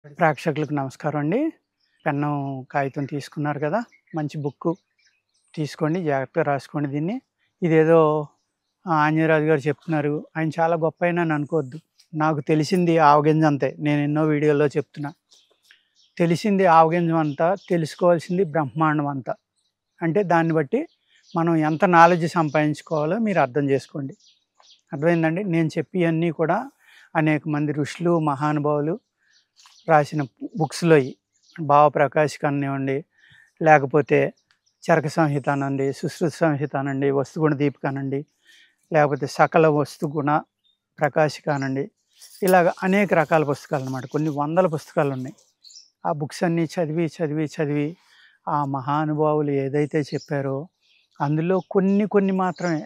ప్రేక్షకులకు నమస్కారం అండి. పెన్ను, కాగితం తీసుకున్నారు కదా! మంచి బుక్కు తీసుకోండి. జాగ్రత్తగా రాసుకోండి దీన్ని. ఇదేదో ఆంజనేయరాజు గారు చెప్తున్నారు. ఆయన చాలా గొప్పాయనని అనుకోవద్దు. నాకు తెలిసింది ఆవగింజ అంతే. నేను ఎన్నో వీడియోల్లో చెప్తున్నా. తెలిసింది ఆవగింజం అంతా, తెలుసుకోవాల్సింది బ్రహ్మాండం అంతా. అంటే దాన్ని బట్టి మనం ఎంత నాలెడ్జ్ సంపాదించుకోవాలో మీరు అర్థం చేసుకోండి. అర్థమైందండి? నేను చెప్పియన్నీ కూడా అనేక మంది ఋషులు, మహానుభావులు రాసిన బుక్స్‌లోయి. భావప్రకాష్ కానివ్వండి, లేకపోతే చరక సంహిత అనండి, సుశ్రుత సంహిత అనండి, వస్తుగుణ దీపిక అనండి, లేకపోతే సకల వస్తుగుణ ప్రకాశిక అనండి, ఇలాగ అనేక రకాల పుస్తకాలన్నమాట. కొన్ని వందల పుస్తకాలున్నాయి. ఆ బుక్స్ అన్నీ చదివి, చదివి, చదివి ఆ మహానుభావులు ఏదైతే చెప్పారో అందులో కొన్ని కొన్ని మాత్రమే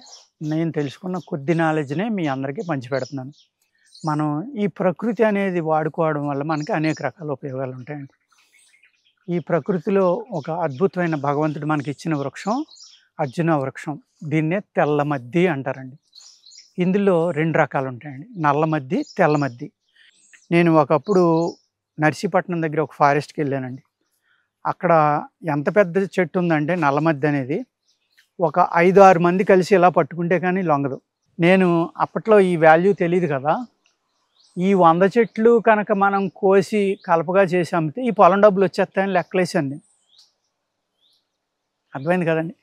నేను తెలుసుకున్న కొద్ది నాలెడ్జ్‌నే మీ అందరికీ పంచిపెడుతున్నాను. మనం ఈ ప్రకృతి అనేది వాడుకోవడం వల్ల మనకి అనేక రకాల ఉపయోగాలు ఉంటాయండి. ఈ ప్రకృతిలో ఒక అద్భుతమైన భగవంతుడు మనకిచ్చిన వృక్షం అర్జున వృక్షం. దీన్నే తెల్లమద్ది అంటారండి. ఇందులో 2 రకాలు ఉంటాయండి. నల్లమద్ది, తెల్లమద్ది. నేను ఒకప్పుడు నర్సీపట్నం దగ్గర ఒక ఫారెస్ట్‌కి వెళ్ళానండి. అక్కడ ఎంత పెద్ద చెట్టు ఉందంటే నల్లమద్ది అనేది ఒక 5, 6 మంది కలిసి ఇలా పట్టుకుంటే కానీ లొంగదు. నేను అప్పట్లో ఈ వాల్యూ తెలీదు కదా! ఈ 100 చెట్లు కనుక మనం కోసి కలపగా చేసి అమ్మితే ఈ పొలం డబ్బులు వచ్చేస్తాయని లెక్కలేసాను నేను. అర్థమైంది కదండి!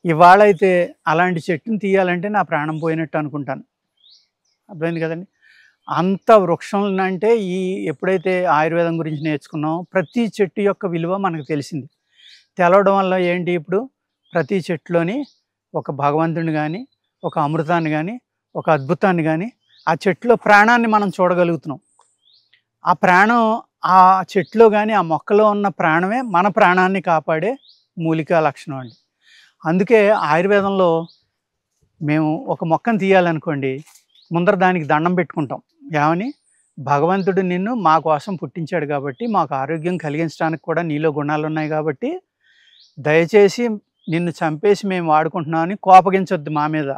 ఇవాళైతే అలాంటి చెట్టుని తీయాలంటే నా ప్రాణం పోయినట్టు అనుకుంటాను. అర్థమైంది కదండి! అంత వృక్షంలంటే ఎప్పుడైతే ఆయుర్వేదం గురించి నేర్చుకున్నామో ప్రతి చెట్టు యొక్క విలువ మనకు తెలిసింది. తెలవడం వల్ల ఏంటి ఇప్పుడు ప్రతి చెట్టులోని ఒక భగవంతుడిని గానీ, ఒక అమృతాన్ని గానీ, ఒక అద్భుతాన్ని గానీ, ఆ చెట్టులో ప్రాణాన్ని మనం చూడగలుగుతున్నాం. ఆ ప్రాణం ఆ చెట్టులో గానీ, ఆ మొక్కలో ఉన్న ప్రాణమే మన ప్రాణాన్ని కాపాడే మూలికా లక్షణం అండి. అందుకే ఆయుర్వేదంలో మేము ఒక మొక్కను తీయాలనుకోండి, ముందర దానికి దండం పెట్టుకుంటాం. ఏమని? భగవంతుడు నిన్ను మా కోసం పుట్టించాడు కాబట్టి, మాకు ఆరోగ్యం కలిగించడానికి కూడా నీలో గుణాలున్నాయి కాబట్టి, దయచేసి నిన్ను చంపేసి మేము వాడుకుంటున్నామని కోపగించొద్దు మా మీద.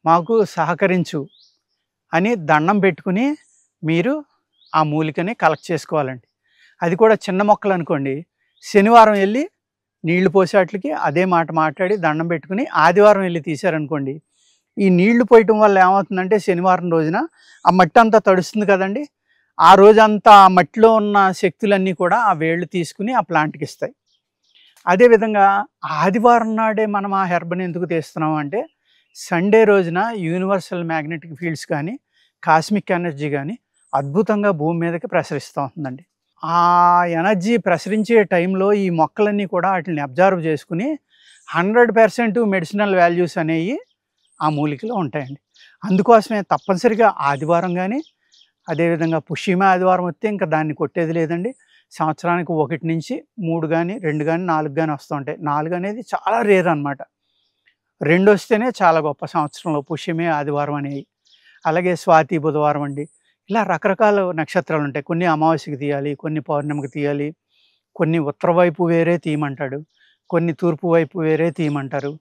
మాకు సహకరించు అని దండం పెట్టుకుని మీరు ఆ మూలికని కలెక్ట్ చేసుకోవాలండి. అది కూడా చిన్న మొక్కలనుకోండి, శనివారం వెళ్ళి నీళ్లు పోసేట్లకి అదే మాట మాట్లాడి దండం పెట్టుకుని ఆదివారం వెళ్ళి తీశారనుకోండి, ఈ నీళ్లు పోయటం వల్ల ఏమవుతుందంటే శనివారం రోజున ఆ మట్టి అంతా తడుస్తుంది కదండి, ఆ రోజంతా ఆ మట్టిలో ఉన్న శక్తులన్నీ కూడా ఆ వేళ్ళు తీసుకుని ఆ ప్లాంట్‌కి ఇస్తాయి. అదేవిధంగా ఆదివారం నాడే మనం ఆ హెర్బ్‌ని ఎందుకు తీస్తున్నాం అంటే, సండే రోజున యూనివర్సల్ మ్యాగ్నెటిక్ ఫీల్డ్స్ కానీ, కాస్మిక్ ఎనర్జీ కానీ అద్భుతంగా భూమి మీదకి ప్రసరిస్తూ ఉంటుందండి. ఆ ఎనర్జీ ప్రసరించే టైంలో ఈ మొక్కలన్నీ కూడా వాటిని అబ్జర్వ్ చేసుకుని 100% మెడిసినల్ వాల్యూస్ అనేవి ఆ మూలికలో ఉంటాయండి. అందుకోసమే తప్పనిసరిగా ఆదివారం కానీ, అదేవిధంగా పుష్యమి ఆదివారం వస్తే ఇంకా దాన్ని కొట్టేది లేదండి. సంవత్సరానికి 1 నుంచి 3 గానీ, 2 గానీ, 4 గానీ వస్తూ ఉంటాయి. 4 అనేది చాలా రేర్ అనమాట. 2 వస్తేనే చాలా గొప్ప సంవత్సరంలో పుష్యమి, ఆదివారం అనేవి. అలాగే స్వాతి బుధవారం అండి. ఇలా రకరకాల నక్షత్రాలు ఉంటాయి. కొన్ని అమావాస్యకి తీయాలి, కొన్ని పౌర్ణమికి తీయాలి, కొన్ని ఉత్తర వైపు వేరే తీయమంటాడు, కొన్ని తూర్పు వైపు వేరే తీయమంటారు.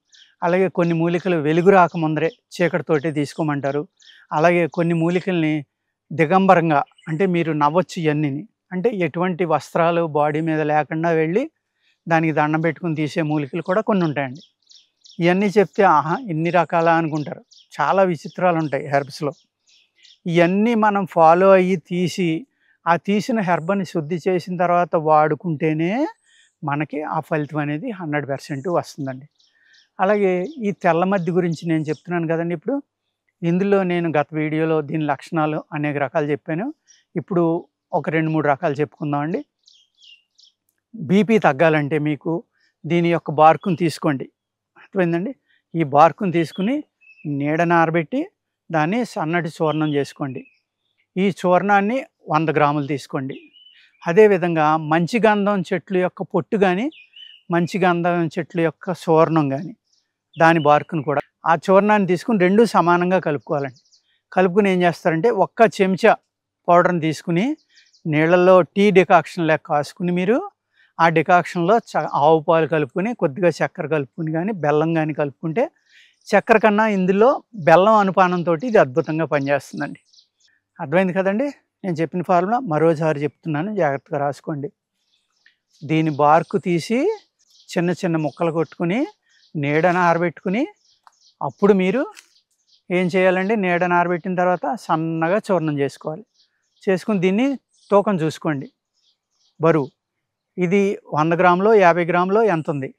అలాగే కొన్ని మూలికలు వెలుగు రాకముందరే చీకటితోటే తీసుకోమంటారు. అలాగే కొన్ని మూలికల్ని దిగంబరంగా అంటే మీరు నవ్వచ్చు ఇయన్నీని. అంటే ఎటువంటి వస్త్రాలు బాడీ మీద లేకుండా వెళ్ళి దానికి దండం పెట్టుకొని తీసే మూలికలు కూడా కొన్ని ఉంటాయండి. ఇయన్నీ చెప్తే ఆహా! ఇన్ని రకాలా అనుకుంటారు. చాలా విచిత్రాలుంటాయి హెర్బ్స్‌లో. ఇయన్నీ మనం ఫాలో అయ్యి తీసి, ఆ తీసిన హెర్బ్‌ని శుద్ధి చేసిన తర్వాత వాడుకుంటేనే మనకి ఆ ఫలితం అనేది 100% వస్తుందండి. అలాగే ఈ తెల్లమద్ది గురించి నేను చెప్తున్నాను కదండీ ఇప్పుడు. ఇందులో నేను గత వీడియోలో దీని లక్షణాలు అనేక రకాలు చెప్పాను. ఇప్పుడు ఒక 2, 3 రకాలు చెప్పుకుందామండి. బీపీ తగ్గాలంటే మీకు దీని యొక్క బార్కుని తీసుకోండి. అర్థమైందండి? ఈ బార్కుని తీసుకొని నీడన ఆరబెట్టి దాన్ని సన్నటి చూర్ణం చేసుకోండి. ఈ చూర్ణాన్ని 100 గ్రాములు తీసుకోండి. అదేవిధంగా మంచి గంధం చెట్ల యొక్క పొట్టు గానీ, మంచి గంధం చెట్ల యొక్క చూర్ణం గానీ, దాని బార్కుని కూడా ఆ చూర్ణాన్ని తీసుకొని 2 సమానంగా కలుపుకోవాలండి. కలుపుకొని ఏం చేస్తారంటే ఒక్క చెంచా పౌడర్‌ని తీసుకుని నీళ్ళల్లో టీ డికాక్షన్ లెక్క కాసుకుని మీరు ఆ డికాక్షన్‌లో ఆవు పాలు కలుపుకొని, కొద్దిగా చక్కెర కలుపుకొని గానీ, బెల్లం గానీ కలుపుకుంటే చక్కెర కన్నా ఇందులో బెల్లం అనుపానంతోటి ఇది అద్భుతంగా పనిచేస్తుందండి. అర్థమైంది కదండీ! నేను చెప్పిన ఫార్ములా మరోసారి చెప్తున్నాను, జాగ్రత్తగా రాసుకోండి. దీని బార్కు తీసి చిన్న చిన్న ముక్కలు కొట్టుకుని నీడన ఆరబెట్టుకుని అప్పుడు మీరు ఏం చేయాలండి, నీడన ఆరబెట్టిన తర్వాత సన్నగా చూర్ణం చేసుకోవాలి. చేసుకుని దీన్ని తూకం చూసుకోండి, బరువు ఇది 100 గ్రాములో 50 గ్రాములో ఎంత ఉంది,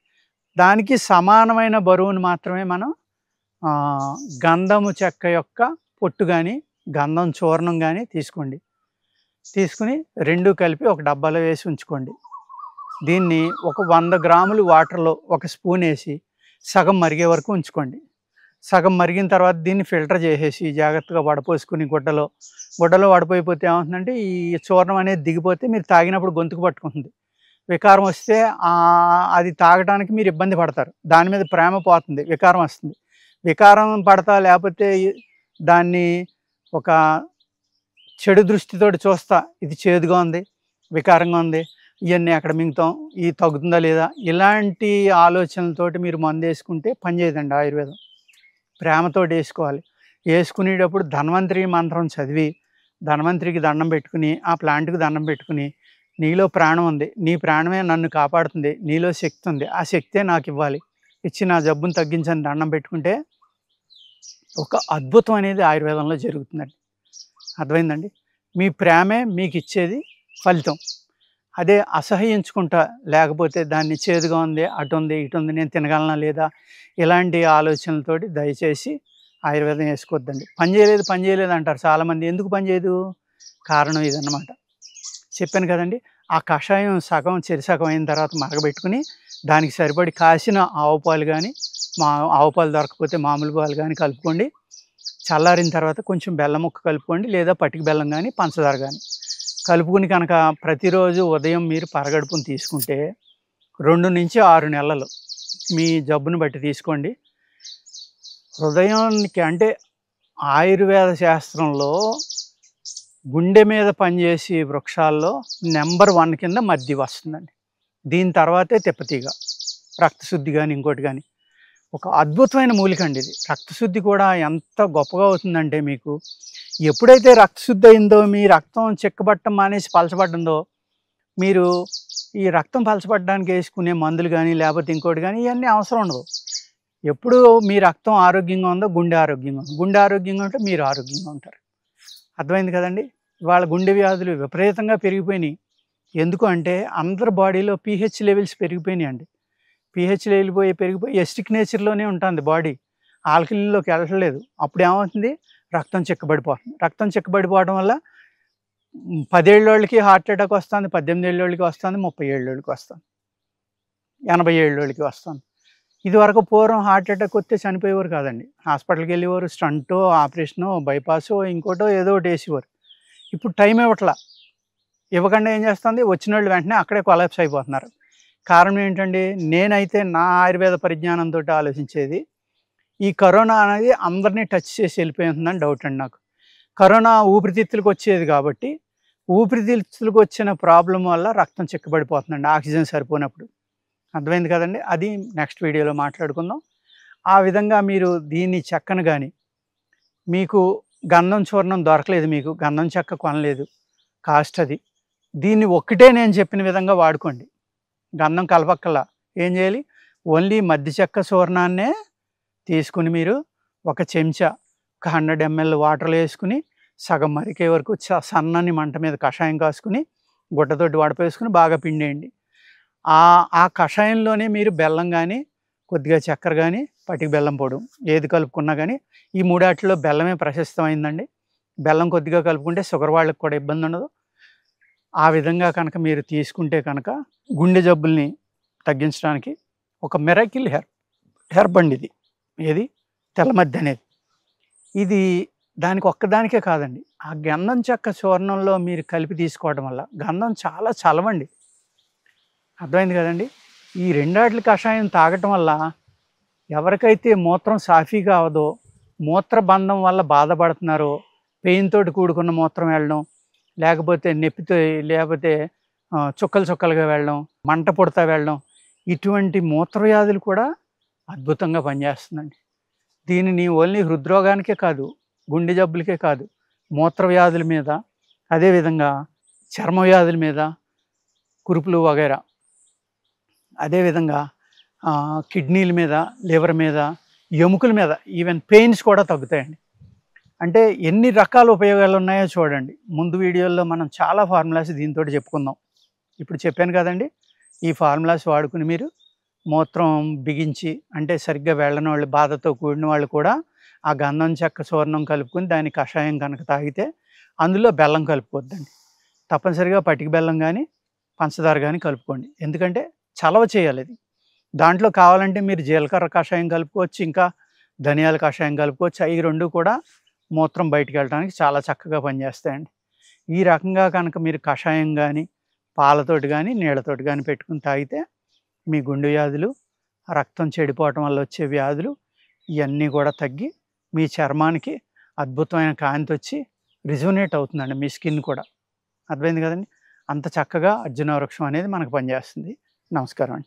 దానికి సమానమైన బరువును మాత్రమే మనం గంధము చెక్క యొక్క పొట్టు కానీ గంధం చూర్ణం కానీ తీసుకోండి. తీసుకుని రెండు కలిపి ఒక డబ్బాలో వేసి ఉంచుకోండి. దీన్ని ఒక 100 గ్రాములు వాటర్లో ఒక స్పూన్ వేసి సగం మరిగే వరకు ఉంచుకోండి. సగం మరిగిన తర్వాత దీన్ని ఫిల్టర్ చేసేసి జాగ్రత్తగా వడపోసుకుని గుడ్డలో వడపోయిపోతే ఏమవుతుందంటే ఈ చూర్ణం అనేది దిగిపోతే మీరు తాగినప్పుడు గొంతుకు పట్టుకుంటుంది. వికారం వస్తే అది తాగడానికి మీరు ఇబ్బంది పడతారు, దాని మీద ప్రేమ పోతుంది, వికారం వస్తుంది. వికారం పడతా లేకపోతే దాన్ని ఒక చెడు దృష్టితోటి చూస్తా, ఇది చేదుగా ఉంది, వికారంగా ఉంది, ఇవన్నీ ఎక్కడ మింగుతాం, ఇది తగ్గుతుందా లేదా, ఇలాంటి ఆలోచనలతోటి మీరు మందు వేసుకుంటే పనిచేయదండి ఆయుర్వేదం. ప్రేమతోటి వేసుకోవాలి. వేసుకునేటప్పుడు ధన్వంతరి మంత్రం చదివి ధన్వంతరికి దండం పెట్టుకుని ఆ ప్లాంట్కి దండం పెట్టుకుని, నీలో ప్రాణం ఉంది, నీ ప్రాణమే నన్ను కాపాడుతుంది, నీలో శక్తి ఉంది, ఆ శక్తే నాకు ఇవ్వాలి, ఇచ్చి నా జబ్బును తగ్గించని దండం పెట్టుకుంటే ఒక అద్భుతం అనేది ఆయుర్వేదంలో జరుగుతుందండి. అర్థమైందండి? మీ ప్రేమే మీకు ఇచ్చేది ఫలితం. అదే అసహ్యించుకుంటా లేకపోతే దాన్ని చేదుగా ఉంది, అటు ఉంది, ఇటు ఉంది, నేను తినగలనా లేదా, ఇలాంటి ఆలోచనలతోటి దయచేసి ఆయుర్వేదం వేసుకోవద్దండి. పని చేయలేదు అంటారు చాలామంది. ఎందుకు పని చేయదు? కారణం ఇదన్నమాట. చెప్పాను కదండి, ఆ కషాయం సగం చెరిసగం అయిన తర్వాత మరగబెట్టుకుని దానికి సరిపడి కాసిన ఆవు పాలు కానీ ఆవు పాలు దొరకకపోతే మామూలు పాలు కానీ కలుపుకోండి. చల్లారిన తర్వాత కొంచెం బెల్లం ముక్క కలుపుకోండి, లేదా పటిక బెల్లం కానీ పంచదార కానీ కలుపుకుని కనుక ప్రతిరోజు ఉదయం మీరు పరగడుపుని తీసుకుంటే 2 నుంచి 6 నెలలు మీ జబ్బును బట్టి తీసుకోండి. హృదయానికి అంటే ఆయుర్వేద శాస్త్రంలో గుండె మీద పనిచేసే వృక్షాల్లో నెంబర్ 1 కింద మద్ది వస్తుందండి. దీని తర్వాతే తిప్పతీగ, రక్తశుద్ధి కానీ ఇంకోటి కానీ. ఒక అద్భుతమైన మూలిక అండి ఇది. రక్తశుద్ధి కూడా ఎంత గొప్పగా అవుతుందంటే మీకు ఎప్పుడైతే రక్తశుద్ధి అయిందో, మీ రక్తం చిక్కబట్టం మానేసి పలచబడ్డందో, మీరు ఈ రక్తం పలచబడ్డానికి వేసుకునే మందులు కానీ లేకపోతే ఇంకోటి కానీ ఇవన్నీ అవసరం ఉండదు. ఎప్పుడు మీ రక్తం ఆరోగ్యంగా ఉందో గుండె ఆరోగ్యంగా ఉంది, గుండె ఆరోగ్యంగా ఉంటే మీరు ఆరోగ్యంగా ఉంటారు. అర్థమైంది కదండి? ఇవాళ గుండె వ్యాధులు విపరీతంగా పెరిగిపోయినాయి. ఎందుకు అంటే అందరి బాడీలో పీహెచ్ లెవెల్స్ పెరిగిపోయినాయి అండి. పీహెచ్ లెవెల్ పెరిగిపోయి ఎస్టిక్ నేచర్లోనే ఉంటుంది బాడీ, ఆల్కలీన్లోకి వెళ్ళట్లేదు. అప్పుడు ఏమవుతుంది? రక్తం చిక్కబడిపోతుంది. రక్తం చిక్కబడిపోవడం వల్ల 10 ఏళ్ళోళ్ళకి హార్ట్ అటాక్ వస్తుంది, 18 ఏళ్ళోళ్ళకి వస్తుంది, 30 ఏళ్ళోళ్ళకి వస్తుంది, 80 ఏళ్ళోళ్ళకి వస్తుంది. ఇదివరకు పూర్వం హార్ట్ అటాక్ వస్తే చనిపోయేవారు కాదండి, హాస్పిటల్కి వెళ్ళేవారు, స్టంటో ఆపరేషనో బైపాసో ఇంకోటో ఏదో ఒకటి వేసేవారు. ఇప్పుడు టైం ఇవ్వకుండా ఏం చేస్తుంది, వచ్చిన వాళ్ళు వెంటనే అక్కడే కొలాప్స్ అయిపోతున్నారు. కారణం ఏంటండి? నేనైతే నా ఆయుర్వేద పరిజ్ఞానంతో ఆలోచించేది, ఈ కరోనా అనేది అందరినీ టచ్ చేసి వెళ్ళిపోతుందని డౌట్ అండి నాకు. కరోనా ఊపిరితిత్తులకు వచ్చేది కాబట్టి ఊపిరితిత్తులకు వచ్చిన ప్రాబ్లం వల్ల రక్తం చిక్కబడిపోతుందండి ఆక్సిజన్ సరిపోనప్పుడు. అర్థమైంది కదండి? అది నెక్స్ట్ వీడియోలో మాట్లాడుకుందాం. ఆ విధంగా మీరు దీన్ని చెక్కను కానీ, మీకు గంధం చూర్ణం దొరకలేదు, మీకు గంధం చెక్క కొనలేదు, కాస్ట్ అది, దీన్ని ఒక్కటే నేను చెప్పిన విధంగా వాడుకోండి. గంధం కలపక్కల్లా. ఏం చేయాలి? ఓన్లీ మద్ది చెక్క చూర్ణాన్నే తీసుకుని మీరు ఒక చెంచా ఒక 100 ml వాటర్లో వేసుకుని సగం మరికే వరకు సన్నని మంట మీద కషాయం కాసుకుని గుడ్డతోటి వడపేసుకుని బాగా పిండేయండి. ఆ కషాయంలోనే మీరు బెల్లం కానీ కొద్దిగా చక్కెర కానీ పటిక బెల్లం పొడి ఏది కలుపుకున్నా కానీ, ఈ మూడాటిలో బెల్లమే ప్రశస్తమైందండి. బెల్లం కొద్దిగా కలుపుకుంటే షుగర్ వాళ్ళకి కూడా ఇబ్బంది ఉండదు. ఆ విధంగా కనుక మీరు తీసుకుంటే కనుక గుండె జబ్బుల్ని తగ్గించడానికి ఒక మిరాకిల్ హెర్బ్ అండి ఇది. ఏది? తెల్లమద్ది అనేది. ఇది దానికి ఒక్కదానికే కాదండి, ఆ గంధం చెక్క చూర్ణంలో మీరు కలిపి తీసుకోవడం వల్ల గంధం చాలా చలవండి. అర్థమైంది కదండి? ఈ రెండాట్ల కషాయం తాగటం వల్ల ఎవరికైతే మూత్రం సాఫీగా అవదో, మూత్రబంధం వల్ల బాధపడుతున్నారో, పెయిన్ తోటి కూడుకున్న మూత్రం వెళ్ళడం, లేకపోతే నొప్పితో, లేకపోతే చుక్కలుగా వెళ్ళడం, మంట పుడతా వెళ్ళడం, ఇటువంటి మూత్రవ్యాధులు కూడా అద్భుతంగా పనిచేస్తుందండి. దీనిని ఓన్లీ హృద్రోగానికే కాదు, గుండె జబ్బులకే కాదు, మూత్రవ్యాధుల మీద, అదేవిధంగా చర్మ వ్యాధుల మీద, కురుపులు వగైరా, అదేవిధంగా కిడ్నీల మీద, లివర్ మీద, ఎముకల మీద, ఈవెన్ పెయిన్స్ కూడా తగ్గుతాయండి. అంటే ఎన్ని రకాల ఉపయోగాలు ఉన్నాయో చూడండి. ముందు వీడియోల్లో మనం చాలా ఫార్ములాస్ దీంతోటి చెప్పుకుందాం. ఇప్పుడు చెప్పాను కదండీ! ఈ ఫార్ములాస్ వాడుకుని మీరు మూత్రం బిగించి, అంటే సరిగ్గా వెళ్ళని వాళ్ళు, బాధతో కూడిన వాళ్ళు కూడా ఆ గంధం చెక్క చూర్ణం కలుపుకొని దాని కషాయం కనుక తాగితే అందులో బెల్లం కలుపుకోవద్దండి. తప్పనిసరిగా పటిక బెల్లం గానీ, పంచదార గానీ కలుపుకోండి. ఎందుకంటే చలవ చేయాలి అది. దాంట్లో కావాలంటే మీరు జీలకర్ర కషాయం కలుపుకోవచ్చు, ఇంకా ధనియాల కషాయం కలుపుకోవచ్చు. అయి 2 కూడా మూత్రం బయటికెళ్ళటానికి చాలా చక్కగా పనిచేస్తాయండి. ఈ రకంగా కనుక మీరు కషాయం గానీ, పాలతోటి గానీ, నీళ్ళతోటి గానీ పెట్టుకొని తాగితే మీ గుండె వ్యాధులు, రక్తం చెడిపోవటం వల్ల వచ్చే వ్యాధులు ఇయన్నీ కూడా తగ్గి మీ చర్మానికి అద్భుతమైన కాంతొచ్చి రిజువనేట్ అవుతుందండి మీ స్కిన్ కూడా. అర్థమైంది కదండీ! అంత చక్కగా అర్జున వృక్షం అనేది మనకు పనిచేస్తుంది. నమస్కారం అండి.